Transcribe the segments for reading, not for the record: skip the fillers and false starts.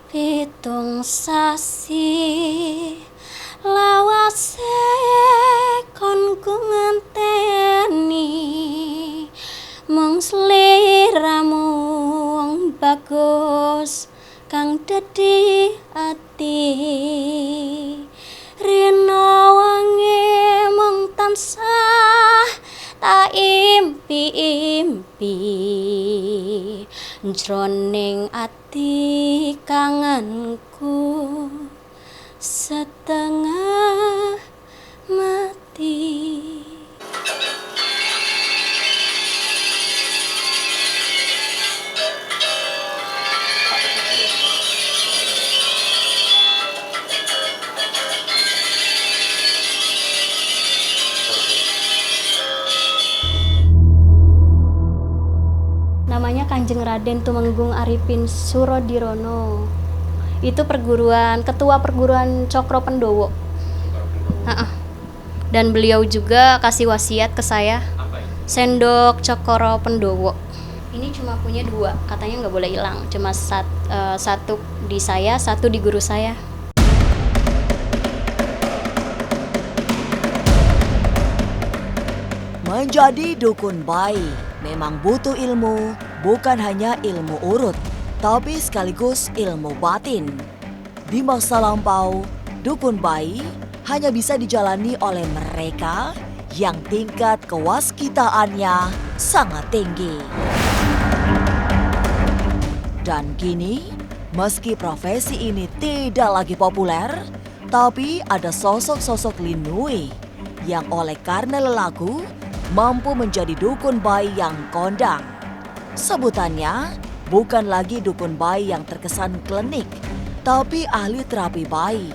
Pitung sasi lawase kon ku ngenteni mung sliramu wong bagus kang dadi ati rina wangi mung tansah tak impi-impi jroning ati kangenku setengah mati. Namanya Kanjeng Raden Tumenggung Arifin Surodirono. Itu ketua perguruan Cokro Pendowo. Dan beliau juga kasih wasiat ke saya, sendok Cokro Pendowo. Ini cuma punya 2, katanya nggak boleh hilang. Cuma satu di saya, satu di guru saya. Menjadi dukun bayi memang butuh ilmu, bukan hanya ilmu urut, tapi sekaligus ilmu batin. Di masa lampau, dukun bayi hanya bisa dijalani oleh mereka yang tingkat kewaskitaannya sangat tinggi. Dan kini, meski profesi ini tidak lagi populer, tapi ada sosok-sosok Linui yang oleh karena lelaku mampu menjadi dukun bayi yang kondang. Sebutannya bukan lagi dukun bayi yang terkesan klinik, tapi ahli terapi bayi.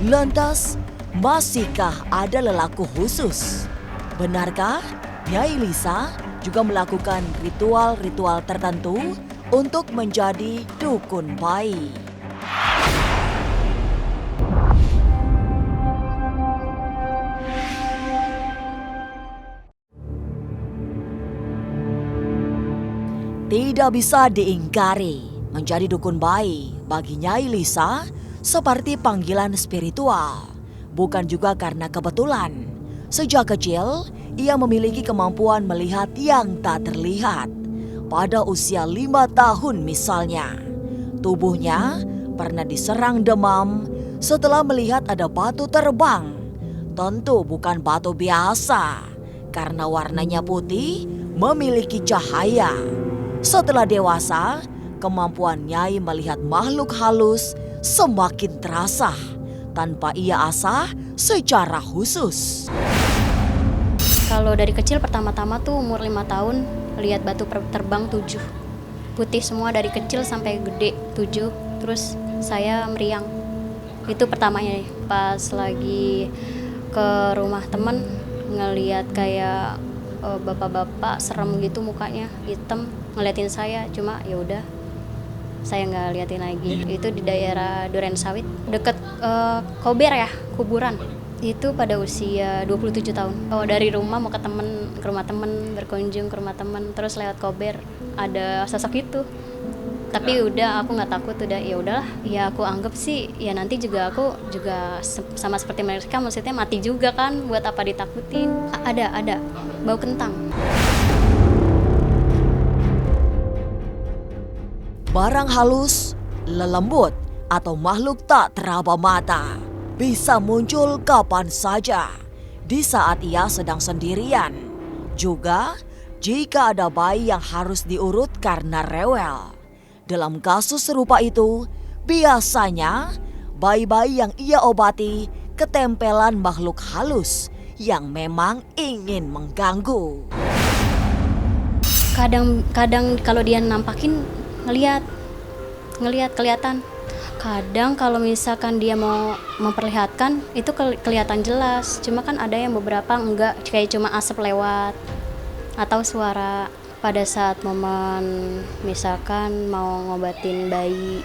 Lantas, masihkah ada lelaku khusus? Benarkah Nyai Lisa juga melakukan ritual-ritual tertentu untuk menjadi dukun bayi? Tidak bisa diingkari, menjadi dukun bayi bagi Nyai Lisa seperti panggilan spiritual. Bukan juga karena kebetulan. Sejak kecil, ia memiliki kemampuan melihat yang tak terlihat. Pada usia 5 tahun misalnya, tubuhnya pernah diserang demam setelah melihat ada batu terbang. Tentu bukan batu biasa, karena warnanya putih memiliki cahaya. Setelah dewasa, kemampuan Nyai melihat makhluk halus semakin terasa tanpa ia asah secara khusus. Kalau dari kecil pertama-tama tuh umur 5 tahun lihat batu terbang 7. Putih semua dari kecil sampai gede 7. Terus saya meriang. Itu pertamanya nih. Pas lagi ke rumah temen ngelihat kayak bapak-bapak serem gitu mukanya, hitam, ngeliatin saya, cuma ya udah saya nggak liatin lagi. Itu di daerah Duren Sawit deket Kober ya, kuburan. Itu pada usia 27 tahun. Dari rumah mau ke rumah temen, berkunjung ke rumah temen, terus lewat Kober ada sosok itu. Tapi udah aku nggak takut, udah ya udahlah, ya aku anggap sih ya nanti juga aku juga sama seperti mereka, maksudnya mati juga kan, buat apa ditakutin. Ada bau kentang. Barang halus, lelembut, atau makhluk tak teraba mata bisa muncul kapan saja di saat ia sedang sendirian. Juga jika ada bayi yang harus diurut karena rewel. Dalam kasus serupa itu, biasanya bayi-bayi yang ia obati ketempelan makhluk halus yang memang ingin mengganggu. Kadang kalau dia nampakin ngelihat kelihatan. Kadang kalau misalkan dia mau memperlihatkan itu kelihatan jelas. Cuma kan ada yang beberapa enggak, kayak cuma asap lewat atau suara. Pada saat momen misalkan mau ngobatin bayi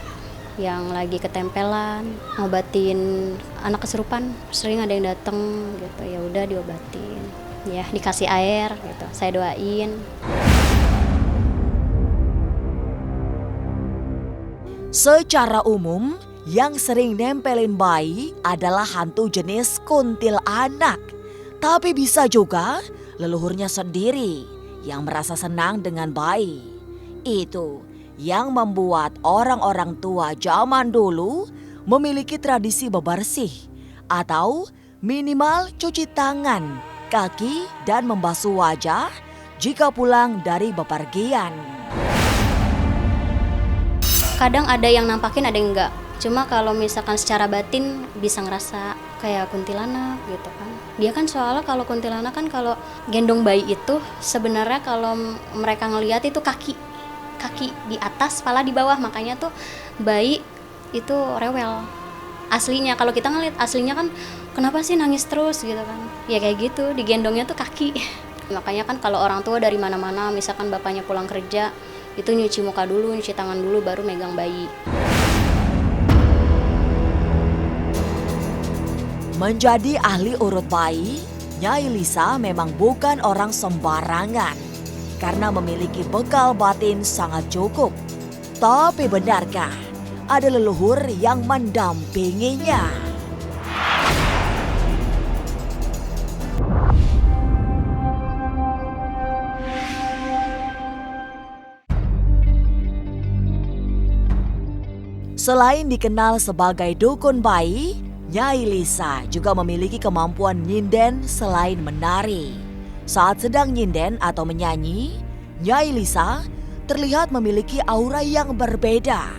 yang lagi ketempelan, ngobatin anak kesurupan, sering ada yang datang gitu, ya udah diobatin, ya dikasih air gitu, saya doain. Secara umum, yang sering nempelin bayi adalah hantu jenis kuntilanak. Tapi bisa juga leluhurnya sendiri yang merasa senang dengan bayi. Itu yang membuat orang-orang tua zaman dulu memiliki tradisi bebersih atau minimal cuci tangan, kaki, dan membasuh wajah jika pulang dari bepergian. Kadang ada yang nampakin, ada yang enggak. Cuma kalau misalkan secara batin bisa ngerasa kayak kuntilanak gitu kan. Dia kan soalnya kalau kuntilanak kan kalau gendong bayi itu sebenarnya kalau mereka ngelihat itu kaki di atas, kepala di bawah. Makanya tuh bayi itu rewel. Aslinya kalau kita ngelihat aslinya kan kenapa sih nangis terus gitu kan. Ya kayak gitu, digendongnya tuh kaki. Makanya kan kalau orang tua dari mana-mana misalkan bapaknya pulang kerja itu nyuci muka dulu, nyuci tangan dulu baru megang bayi. Menjadi ahli urut bayi, Nyai Lisa memang bukan orang sembarangan karena memiliki bekal batin sangat cukup. Tapi benarkah ada leluhur yang mendampinginya? Selain dikenal sebagai dukun bayi, Nyai Lisa juga memiliki kemampuan nyinden selain menari. Saat sedang nyinden atau menyanyi, Nyai Lisa terlihat memiliki aura yang berbeda.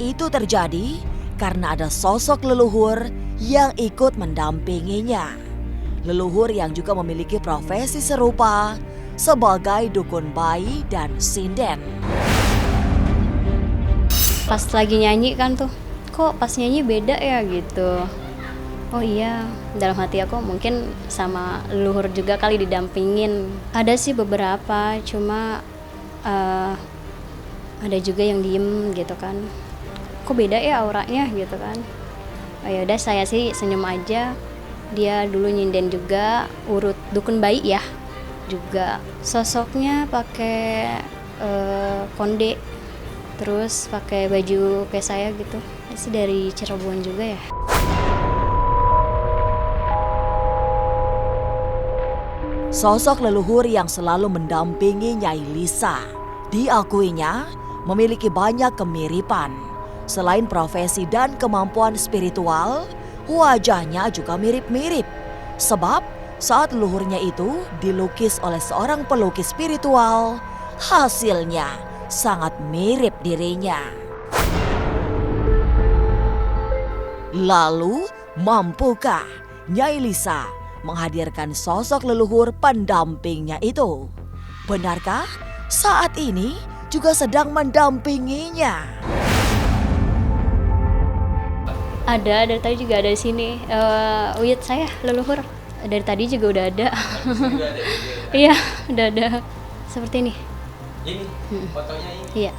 Itu terjadi karena ada sosok leluhur yang ikut mendampinginya. Leluhur yang juga memiliki profesi serupa sebagai dukun bayi dan sinden. Pas lagi nyanyi kan tuh, kok pas nyanyi beda ya gitu. Oh iya, dalam hati aku mungkin sama leluhur juga kali didampingin. Ada sih beberapa, cuma ada juga yang diem gitu kan. Kok beda ya auranya gitu kan. Oh ya udah, saya sih senyum aja. Dia dulu nyinden juga, urut dukun bayi ya. Juga sosoknya pakai konde, terus pakai baju kayak saya gitu. Sih dari Cirebon juga ya. Sosok leluhur yang selalu mendampingi Nyai Lisa, diakuinya memiliki banyak kemiripan. Selain profesi dan kemampuan spiritual, wajahnya juga mirip-mirip. Sebab saat leluhurnya itu dilukis oleh seorang pelukis spiritual, hasilnya sangat mirip dirinya. Lalu, mampukah Nyai Lisa menghadirkan sosok leluhur pendampingnya itu? Benarkah saat ini juga sedang mendampinginya? Ada, dari tadi juga ada di sini. Wujud saya leluhur dari tadi juga udah ada. Iya, udah ada. Seperti ini. Ini fotonya ini. Iya.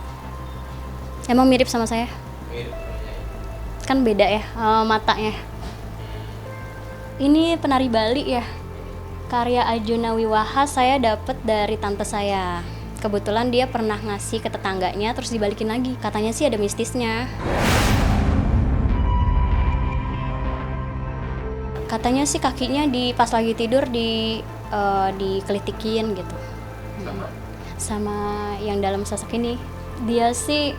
Emang mirip sama saya? Mirip fotonya. Kan beda ya matanya. Ini penari Bali ya. Karya Arjuna Wiwaha saya dapat dari tante saya. Kebetulan dia pernah ngasih ke tetangganya terus dibalikin lagi. Katanya sih ada mistisnya. Katanya sih kakinya pas lagi tidur dikelitikin gitu. Sama yang dalam sosok ini. Dia sih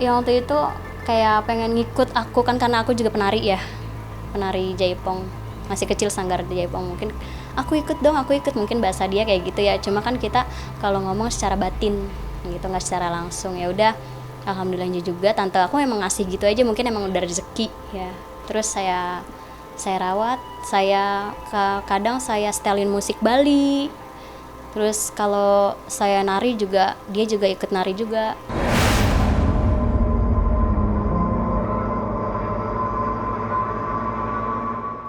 yang waktu itu kayak pengen ngikut aku kan karena aku juga penari ya. Penari Jaipong. Masih kecil sanggar di Jaipong, mungkin aku ikut mungkin bahasa dia kayak gitu ya. Cuma kan kita kalau ngomong secara batin gitu, nggak secara langsung. Ya udah, alhamdulillahnya juga tante aku emang ngasih gitu aja, mungkin emang udah rezeki ya. Terus saya rawat, kadang saya setelin musik Bali. Terus kalau saya nari juga, dia juga ikut nari juga.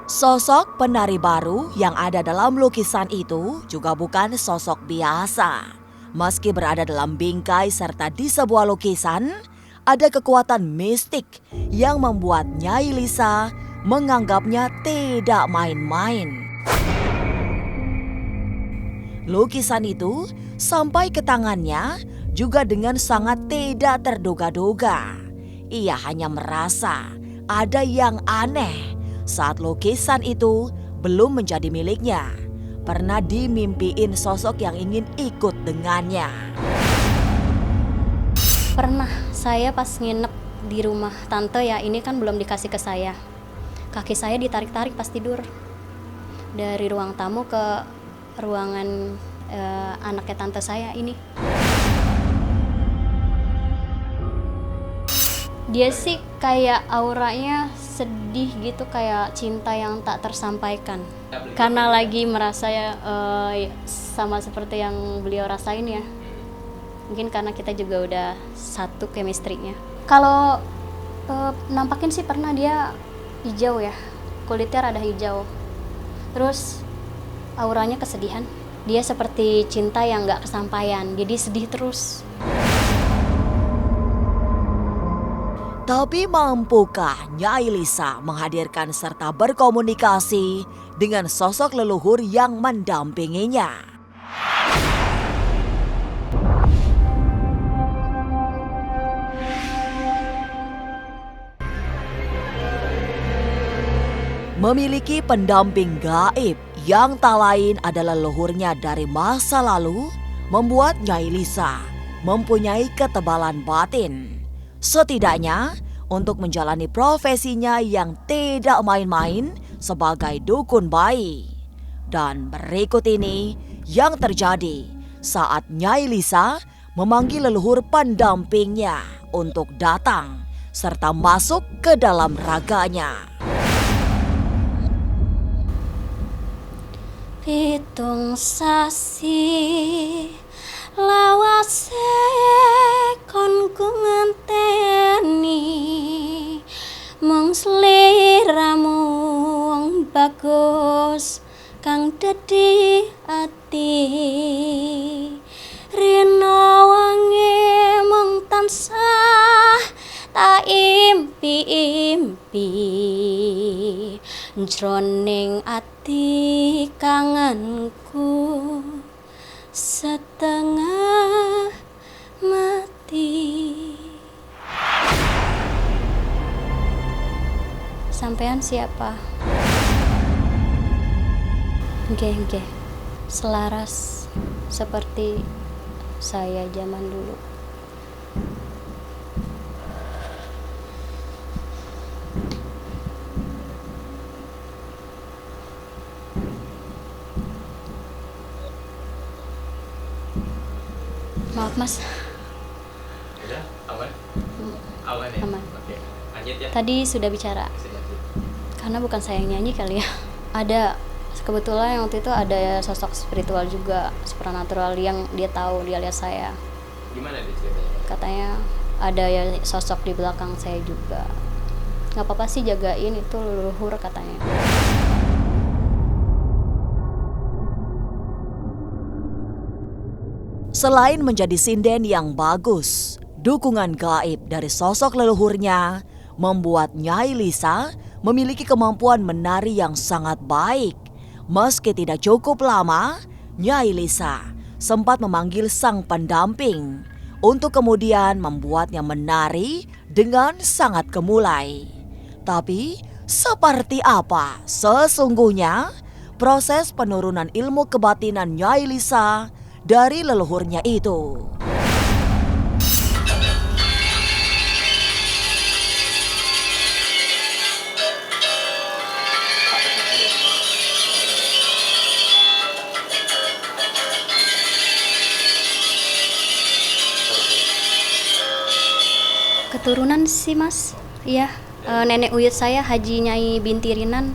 Sosok penari baru yang ada dalam lukisan itu juga bukan sosok biasa. Meski berada dalam bingkai serta di sebuah lukisan, ada kekuatan mistik yang membuat Nyai Lisa menganggapnya tidak main-main. Lukisan itu sampai ke tangannya juga dengan sangat tidak terduga-duga. Ia hanya merasa ada yang aneh saat lukisan itu belum menjadi miliknya. Pernah dimimpiin sosok yang ingin ikut dengannya. Pernah saya pas nginep di rumah tante ya, ini kan belum dikasih ke saya. Kaki saya ditarik-tarik pas tidur. Dari ruang tamu ke ruangan anaknya tante saya ini. Dia sih kayak auranya sedih gitu, kayak cinta yang tak tersampaikan. Karena lagi merasa sama seperti yang beliau rasain ya. Mungkin karena kita juga udah satu chemistry-nya. Kalau nampakin sih pernah dia hijau ya, kulitnya rada hijau. Terus auranya kesedihan. Dia seperti cinta yang gak kesampaian, jadi sedih terus. Tapi mampukah Nyai Lisa menghadirkan serta berkomunikasi dengan sosok leluhur yang mendampinginya? Memiliki pendamping gaib yang tak lain adalah leluhurnya dari masa lalu, membuat Nyai Lisa mempunyai ketebalan batin. Setidaknya untuk menjalani profesinya yang tidak main-main sebagai dukun bayi. Dan berikut ini yang terjadi saat Nyai Lisa memanggil leluhur pendampingnya untuk datang serta masuk ke dalam raganya. Pitung sasi lawase kon ku ngenteni mung sliramu wong bagus kang dadi ati rina wangi mung tansah tak impi-impi jroning ati kangenku setengah mati. Sampean siapa? Nggih, selaras seperti saya zaman dulu. Maaf mas. Udah, aman? Aman ya? Aman. Oke, lanjut ya. Tadi sudah bicara. Karena bukan saya yang nyanyi kali ya. Ada, kebetulan yang waktu itu ada sosok spiritual juga, supernatural yang dia tahu, dia lihat saya. Gimana dia ceritanya? Katanya ada ya sosok di belakang saya juga. Gak apa-apa sih, jagain, itu leluhur katanya. Selain menjadi sinden yang bagus, dukungan gaib dari sosok leluhurnya membuat Nyai Lisa memiliki kemampuan menari yang sangat baik. Meski tidak cukup lama, Nyai Lisa sempat memanggil sang pendamping untuk kemudian membuatnya menari dengan sangat gemulai. Tapi seperti apa sesungguhnya proses penurunan ilmu kebatinan Nyai Lisa dari leluhurnya itu? Keturunan sih mas, iya. Nenek uyut saya Haji Nyai Binti Rinan,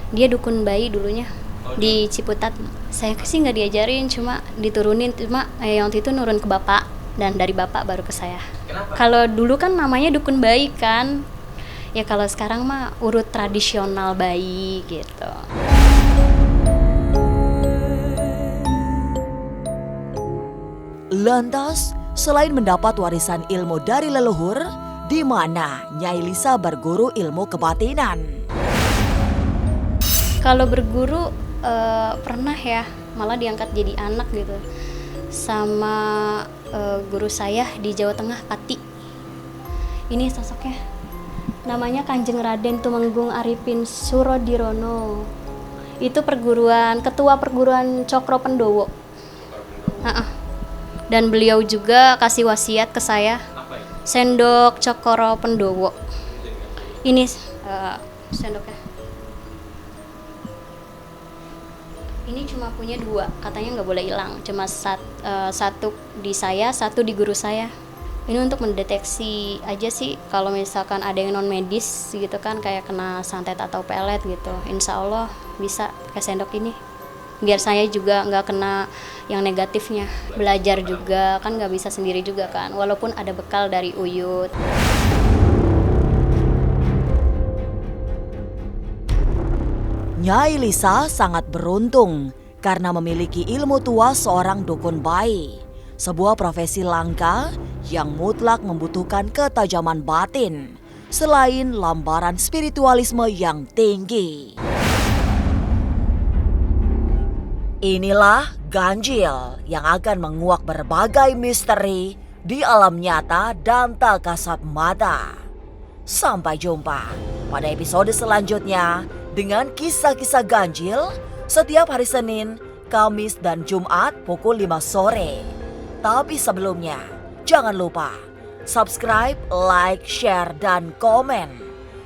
dia dukun bayi dulunya di Ciputat. Saya sih nggak diajarin, cuma diturunin, cuma waktu itu nurun ke bapak dan dari bapak baru ke saya. Kenapa? Kalau dulu kan namanya dukun bayi kan, ya kalau sekarang mah urut tradisional bayi gitu. Lantas, selain mendapat warisan ilmu dari leluhur, di mana Nyai Lisa berguru ilmu kebatinan? Kalau berguru pernah ya, malah diangkat jadi anak gitu sama guru saya di Jawa Tengah, Pati. Ini sosoknya. Namanya Kanjeng Raden Tumenggung Arifin Surodirono. Itu ketua perguruan Cokro Pendowo. Dan beliau juga kasih wasiat ke saya, Apa ini? sendok Cokro Pendowo. Ini sendoknya. Ini cuma punya 2, katanya nggak boleh hilang. Cuma satu di saya, satu di guru saya. Ini untuk mendeteksi aja sih kalau misalkan ada yang non medis gitu kan, kayak kena santet atau pelet gitu. Insya Allah bisa pakai sendok ini. Biar saya juga nggak kena yang negatifnya. Belajar juga kan nggak bisa sendiri juga kan, walaupun ada bekal dari Uyut. Nyai Lisa sangat beruntung karena memiliki ilmu tua seorang dukun bayi. Sebuah profesi langka yang mutlak membutuhkan ketajaman batin selain lambaran spiritualisme yang tinggi. Inilah ganjil yang akan menguak berbagai misteri di alam nyata dan tak kasat mata. Sampai jumpa pada episode selanjutnya dengan kisah-kisah ganjil setiap hari Senin, Kamis, dan Jumat pukul 5 sore. Tapi sebelumnya, jangan lupa subscribe, like, share, dan komen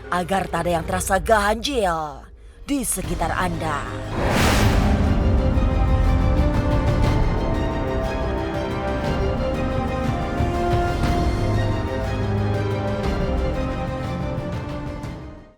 agar tak ada yang terasa ganjil di sekitar Anda.